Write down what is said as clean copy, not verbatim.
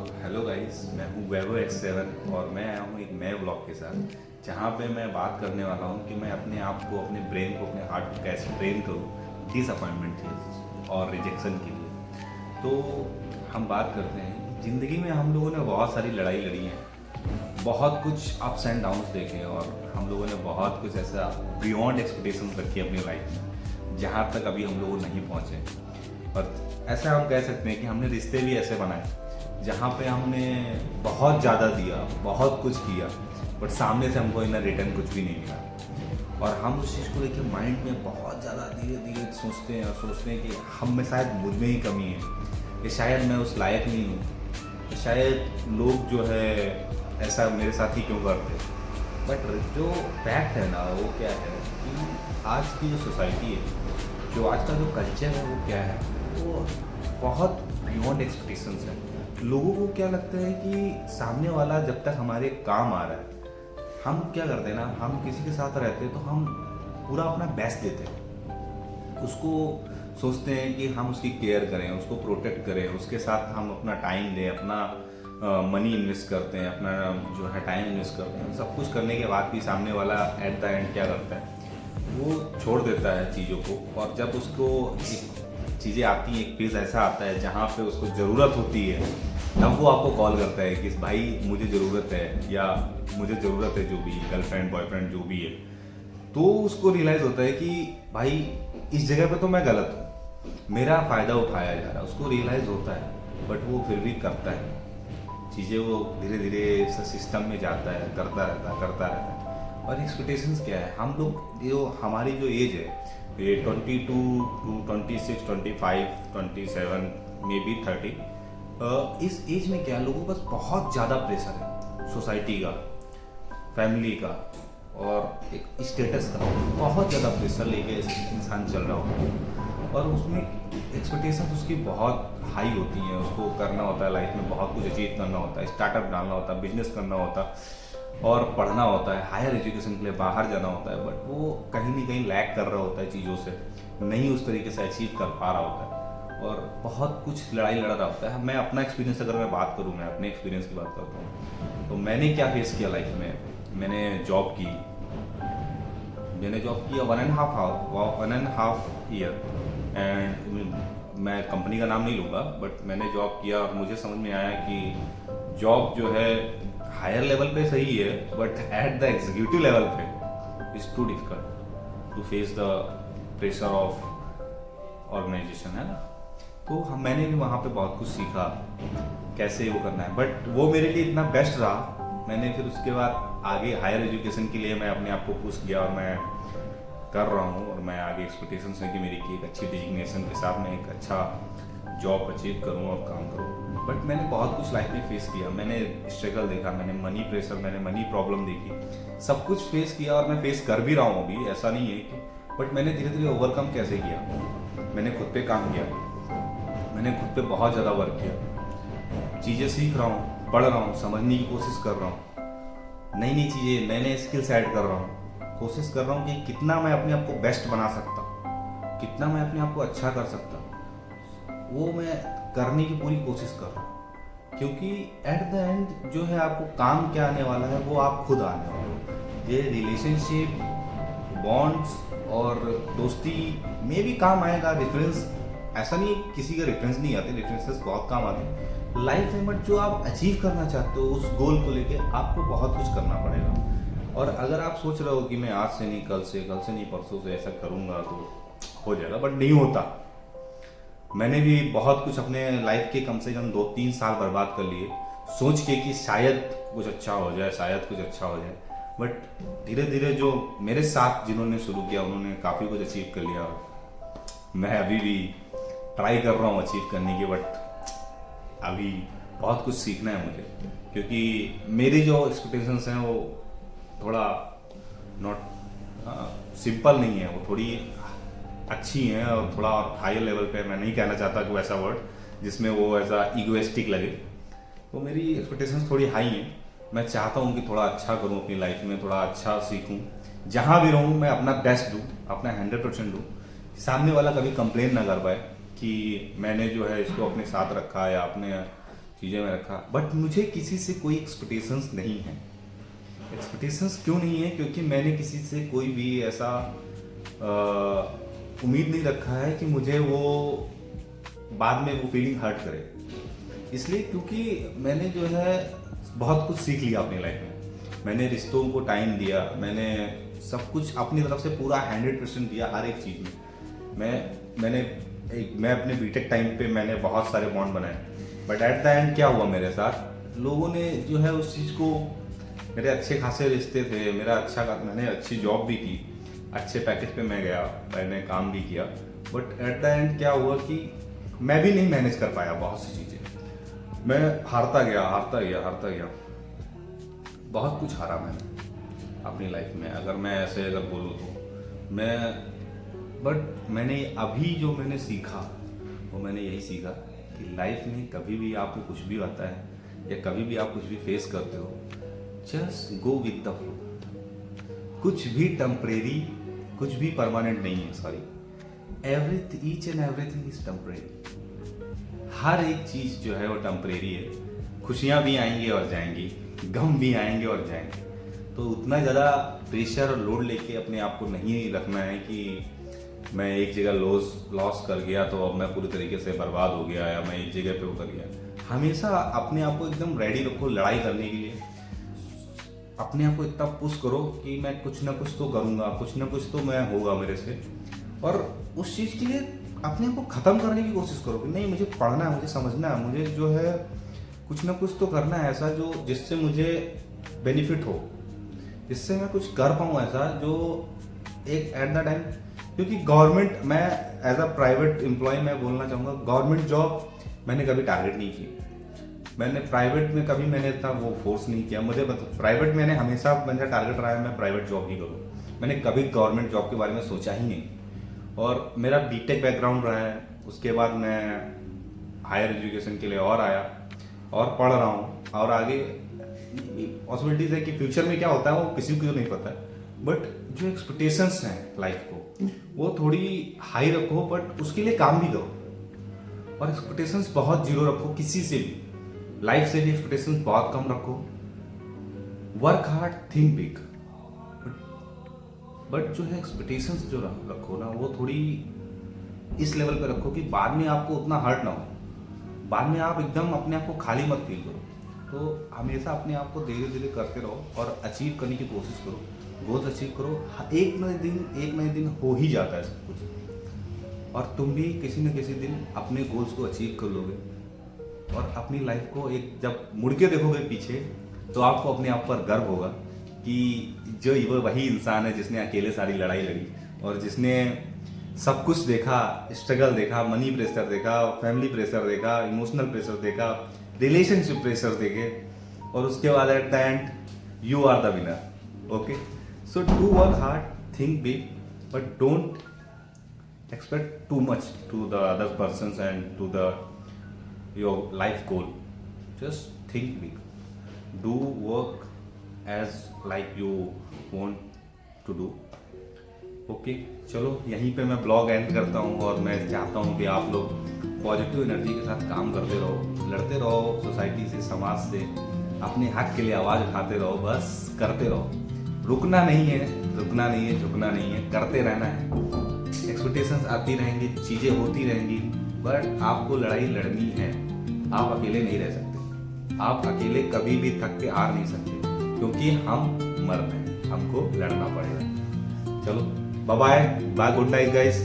Hello guys, मैं हूँ वैभव X7 और मैं आया हूँ एक नए व्लॉग के साथ जहाँ पे मैं बात करने वाला हूँ कि मैं अपने आप को, अपने ब्रेन को, अपने हार्ट को कैसे ट्रेन करूँ डिसअपॉइंटमेंट के और रिजेक्शन के लिए। तो हम बात करते हैं कि ज़िंदगी में हम लोगों ने बहुत सारी लड़ाई लड़ी है, बहुत कुछ अप्स एंड डाउन्स देखे हैं और हम लोगों ने बहुत कुछ ऐसा बियॉन्ड एक्सपेक्टेशंस रखी है अपनी लाइफ में जहाँ तक अभी हम लोग नहीं पहुँचे। और ऐसा हम कह सकते हैं कि हमने रिश्ते भी ऐसे बनाए जहाँ पे हमने बहुत ज़्यादा दिया, बहुत कुछ किया, बट सामने से हमको इतना रिटर्न कुछ भी नहीं मिला। और हम उस चीज़ को लेकर माइंड में बहुत ज़्यादा धीरे धीरे सोचते हैं और सोचते हैं कि हम में शायद मुझ में ही कमी है, कि शायद मैं उस लायक नहीं हूँ, कि शायद लोग जो है ऐसा मेरे साथ ही क्यों करते। बट जो फैक्ट है ना वो क्या है कि आज की जो सोसाइटी है, जो आज का जो कल्चर है वो क्या है, वो बहुत बियॉन्ड एक्सपेक्टेशंस है। लोगों को क्या लगता है कि सामने वाला जब तक हमारे काम आ रहा है, हम क्या करते हैं ना, हम किसी के साथ रहते हैं तो हम पूरा अपना बेस्ट देते हैं, उसको सोचते हैं कि हम उसकी केयर करें, उसको प्रोटेक्ट करें, उसके साथ हम अपना टाइम दें, अपना मनी इन्वेस्ट करते हैं, अपना जो है टाइम इन्वेस्ट करते हैं। सब कुछ करने के बाद भी सामने वाला एट द एंड क्या करता है, वो छोड़ देता है चीज़ों को। और जब उसको चीज़ें आती हैं, एक फेज़ ऐसा आता है जहाँ पे उसको ज़रूरत होती है, तब वो आपको कॉल करता है कि भाई मुझे ज़रूरत है, या मुझे ज़रूरत है, जो भी गर्लफ्रेंड बॉयफ्रेंड जो भी है। तो उसको रियलाइज़ होता है कि भाई इस जगह पे तो मैं गलत हूँ, मेरा फ़ायदा उठाया जा रहा है। उसको रियलाइज़ होता है, बट वो फिर भी करता है चीज़ें, वो धीरे धीरे सिस्टम में जाता है, करता रहता है। और एक्सपेक्टेशंस क्या है, हम लोग जो हमारी जो एज है, ये 22 टू 26, 25, 27, मे बी 30, इस एज में क्या लोगों के पास बहुत ज़्यादा प्रेशर है, सोसाइटी का, फैमिली का और एक स्टेटस का। बहुत ज़्यादा प्रेशर लेके इंसान चल रहा होता है और उसमें एक्सपेक्टेशन उसकी बहुत हाई होती हैं। उसको करना होता है लाइफ में, बहुत कुछ अचीव करना होता है, स्टार्टअप डालना होता है, बिजनेस करना होता है और पढ़ना होता है, हायर एजुकेशन के लिए बाहर जाना होता है। बट वो कहीं ना कहीं लैक कर रहा होता है चीज़ों से, नहीं उस तरीके से अचीव कर पा रहा होता है और बहुत कुछ लड़ाई लड़ रहा होता है। मैं अपना एक्सपीरियंस अगर मैं बात करूँ, मैं अपने एक्सपीरियंस की बात करता हूँ, तो मैंने क्या फेस किया लाइफ में। मैंने जॉब की 1.5 ईयर एंड मैं कंपनी का नाम नहीं लूँगा, बट मैंने जॉब किया और मुझे समझ में आया कि जॉब जो है हायर लेवल पे सही है, but at the executive level पे is too difficult to face the pressure of organisation, है ना। तो मैंने भी वहाँ पे बहुत कुछ सीखा कैसे वो करना है, बट वो मेरे लिए इतना बेस्ट रहा। मैंने फिर उसके बाद आगे हायर एजुकेशन के लिए मैं अपने आप को पुश किया और मैं कर रहा हूँ। और मैं आगे एक्सपेक्टेशंस है कि मेरी की एक अच्छी डिजिग्नेशन के साथ मैं एक अच्छा जॉब अचीव करूँ और काम करूँ। बट मैंने बहुत कुछ लाइफ में फेस किया, मैंने स्ट्रगल देखा, मैंने मनी प्रेशर, मैंने मनी प्रॉब्लम देखी, सब कुछ फेस किया और मैं फेस कर भी रहा हूँ अभी, ऐसा नहीं है कि। बट मैंने धीरे धीरे ओवरकम कैसे किया, मैंने खुद पे काम किया, मैंने खुद पे बहुत ज़्यादा वर्क किया, चीज़ें सीख रहा हूँ, पढ़ रहा हूँ, समझने की कोशिश कर रहा हूँ, नई नई चीज़ें, नए नए स्किल्स ऐड कर रहा हूँ, कोशिश कर रहा हूँ कि कितना मैं अपने आप को बेस्ट बना सकता हूँ, कितना मैं अपने आप को अच्छा कर सकता हूँ, वो मैं करने की पूरी कोशिश कर रहा हूँ। क्योंकि एट द एंड जो है आपको काम क्या आने वाला है वो आप खुद आने वाले हो। ये रिलेशनशिप, बॉन्ड्स और दोस्ती में भी काम आएगा। रेफरेंस, ऐसा नहीं किसी का रेफरेंस नहीं आते, रेफरेंसेस बहुत काम आते हैं लाइफ में। बट जो आप अचीव करना चाहते हो उस गोल को लेके आपको बहुत कुछ करना पड़ेगा। और अगर आप सोच रहे हो कि मैं आज से नहीं, कल से नहीं, परसों से ऐसा करूँगा तो हो जाएगा, बट नहीं होता। मैंने भी बहुत कुछ अपने लाइफ के कम से कम 2-3 साल बर्बाद कर लिए सोच के कि शायद कुछ अच्छा हो जाए, शायद कुछ अच्छा हो जाए। बट धीरे धीरे जो मेरे साथ जिन्होंने शुरू किया उन्होंने काफ़ी कुछ अचीव कर लिया और मैं अभी भी ट्राई कर रहा हूँ अचीव करने की। बट अभी बहुत कुछ सीखना है मुझे, क्योंकि मेरी जो एक्सपेक्टेशंस हैं वो थोड़ा नॉट सिंपल नहीं है, वो थोड़ी अच्छी हैं और थोड़ा हायर लेवल पे। मैं नहीं कहना चाहता कि वैसा वर्ड जिसमें वो ऐसा ईगोइस्टिक लगे। तो मेरी एक्सपेक्टेशंस थोड़ी हाई हैं। मैं चाहता हूँ कि थोड़ा अच्छा करूँ अपनी लाइफ में, थोड़ा अच्छा सीखूँ, जहाँ भी रहूँ मैं अपना बेस्ट दूँ, अपना 100% दूँ, सामने वाला कभी कंप्लेन ना कर पाए कि मैंने जो है इसको अपने साथ रखा या अपने चीज़ें मैं रखा, बट मुझे किसी से कोई एक्सपेक्टेशंस नहीं है। एक्सपेक्टेशंस क्यों नहीं है? क्योंकि मैंने किसी से कोई भी ऐसा उम्मीद नहीं रखा है कि मुझे वो बाद में वो फीलिंग हर्ट करे। इसलिए क्योंकि मैंने जो है बहुत कुछ सीख लिया अपनी लाइफ में। मैंने रिश्तों को टाइम दिया, मैंने सब कुछ अपनी तरफ से पूरा 100% दिया हर एक चीज़ में। मैं अपने बीटेक टाइम पे मैंने बहुत सारे बॉन्ड बनाए, बट एट द एंड क्या हुआ मेरे साथ, लोगों ने जो है उस चीज़ को, मेरे अच्छे खासे रिश्ते थे, मैंने अच्छी जॉब भी की, अच्छे पैकेज पे मैं गया, मैंने काम भी किया, बट एट द एंड क्या हुआ कि मैं भी नहीं मैनेज कर पाया बहुत सी चीज़ें। मैं हारता गया। बहुत कुछ हारा मैंने अपनी लाइफ में, अगर मैं ऐसे बोलूँ तो बट मैंने अभी जो मैंने सीखा वो मैंने यही सीखा कि लाइफ में कभी भी आपको कुछ भी आता है या कभी भी आप कुछ भी फेस करते हो, just go with the flow. कुछ भी टेम्परेरी, कुछ भी परमानेंट नहीं है, sorry, each and everything is temporary. हर एक चीज़ जो है वो टेम्परेरी है। खुशियाँ भी आएंगी और जाएंगी, गम भी आएंगे और जाएंगे। तो उतना ज़्यादा प्रेशर और लोड लेके अपने आप को नहीं रखना है कि मैं एक जगह लॉस कर गया तो अब मैं पूरी तरीके से बर्बाद हो गया या मैं एक जगह पे उतर गया। हमेशा अपने आप को एकदम रेडी रखो लड़ाई करने के लिए। अपने आप को इतना पुश करो कि मैं कुछ ना कुछ तो करूँगा, कुछ ना कुछ तो मैं होगा मेरे से, और उस चीज़ के लिए अपने आप को ख़त्म करने की कोशिश करो कि नहीं, मुझे पढ़ना है, मुझे समझना है, मुझे जो है कुछ ना कुछ तो करना है ऐसा जो जिससे मुझे बेनिफिट हो, जिससे मैं कुछ कर पाऊँ ऐसा जो एक एट द टाइम। क्योंकि गवर्नमेंट, मैं एज अ प्राइवेट एम्प्लॉय मैं बोलना चाहूँगा, गवर्नमेंट जॉब मैंने कभी टारगेट नहीं की। मैंने प्राइवेट में कभी मैंने इतना वो फोर्स नहीं किया। मुझे प्राइवेट मैंने हमेशा मेरा टारगेट रहा है मैं प्राइवेट जॉब ही करूँ। मैंने कभी गवर्नमेंट जॉब के बारे में सोचा ही नहीं। और मेरा बीटेक बैकग्राउंड रहा है, उसके बाद मैं हायर एजुकेशन के लिए और आया और पढ़ रहा हूँ, और आगे पॉसिबिलिटीज है कि फ्यूचर में क्या होता है वो किसी को नहीं पता है। बट जो एक्सपेक्टेशंस हैं लाइफ को वो थोड़ी हाई रखो, बट उसके लिए काम भी करो। और एक्सपेक्टेशंस बहुत जीरो रखो किसी से भी, लाइफ से भी एक्सपेक्टेशंस बहुत कम रखो। Work hard, think big, but जो है एक्सपेक्टेशंस जो रखो ना वो थोड़ी इस लेवल पे रखो कि बाद में आपको उतना हर्ट ना हो, बाद में आप एकदम अपने आप को खाली मत फील करो। तो हमेशा अपने आप को धीरे धीरे करते रहो और अचीव करने की कोशिश करो, गोल्स अचीव करो। एक नए दिन हो ही जाता है सब कुछ, और तुम भी किसी न किसी दिन अपने गोल्स को अचीव कर लोगे। और अपनी लाइफ को एक जब मुड़ के देखोगे पीछे तो आपको अपने आप पर गर्व होगा कि जो वो वही इंसान है जिसने अकेले सारी लड़ाई लड़ी और जिसने सब कुछ देखा, स्ट्रगल देखा, मनी प्रेशर देखा, फैमिली प्रेशर देखा, इमोशनल प्रेशर देखा, रिलेशनशिप प्रेशर देखे, और उसके बाद at the end you are the winner. Okay, so do work hard, think big, but don't expect too much to the other persons and to the your life goal. Just think big, do work as like you want to do। Okay, चलो यहीं पे मैं blog and करता हूँ, और मैं चाहता हूँ कि आप लोग पॉजिटिव एनर्जी के साथ काम करते रहो, लड़ते रहो सोसाइटी से, समाज से, अपने हक के लिए आवाज़ उठाते रहो, बस करते रहो। रुकना नहीं है, झुकना नहीं है, करते रहना है। एक्सपेक्टेशंस आती रहेंगी, चीज़ें होती रहेंगी, बट आपको लड़ाई लड़नी है। आप अकेले नहीं रह सकते, आप अकेले कभी भी थक के हार नहीं सकते, क्योंकि हम मर्द हैं, हमको लड़ना पड़ेगा। चलो bye bye, good night guys.